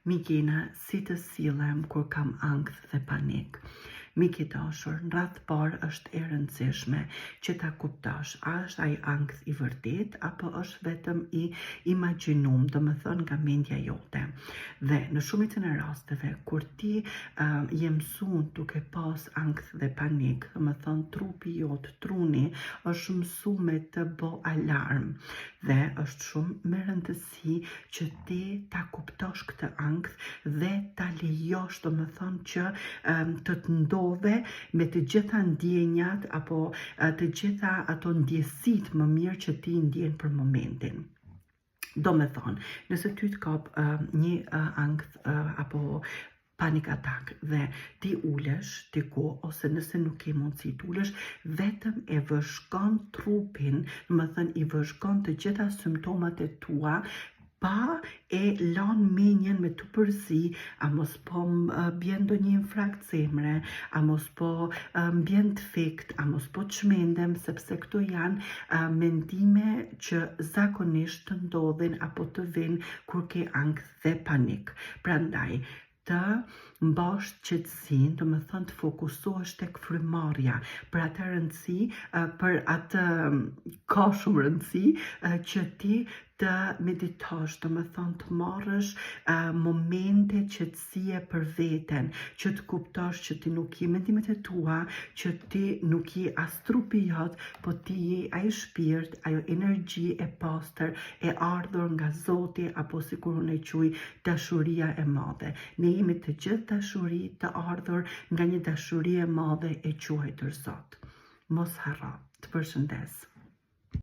Migina, si të silem kur kam ankth dhe panik? Miki dashur, në radh parë është e rëndësishme që ta kuptosh, a është ai ankth i vërtet apo është vetëm i imagjinum, domethënë nga mendja jote. Dhe në shumicën e rasteve kur ti je mësuar duke pas ankth dhe panik, domethënë trupi jot, truni është mësuar me të bë alarm dhe është shumë me rëndësi që ti ta kuptosh këtë ankth dhe ta lejosh domethënë që të ndodhe me të gjitha ndjenjat apo të gjitha ato ndjesit më mirë që ti ndjen për momentin. Do me thonë, nëse ty të kap një ankth apo panic attack dhe ti ulesh diku ose nëse nuk ke mundësi të ulesh, vetëm e vëzhgon trupin, më thënë i vëzhgon të gjitha simptomat e tua, pa e lanë menjen me të përzi, a mos po bjen do një infrakt zemre, a mos po bjen të fikt, a mos po çmendem, sepse këto janë mendime që zakonisht të ndodhin apo të vinë kur ke ankth dhe panik. Prandaj, të mbash qetësinë, do me thënë të fokusohesh tek frymëmarrja, për atë rëndësi, për atë ka shumë rëndësi që ti të meditosh, do me thënë të marrësh momente qetësie për veten, që të kuptosh që ti nuk je mendimet e tua, që ti nuk je as trupi jot, po ti je ai shpirt, ajo energji e pastër, e ardhur nga Zoti, apo sikur unë e quaj dashuria e madhe. Ne jemi të gjithë dashuri të ardhur nga një dashuri e madhe e quajtur Zot. Mos harro. Të përshëndes.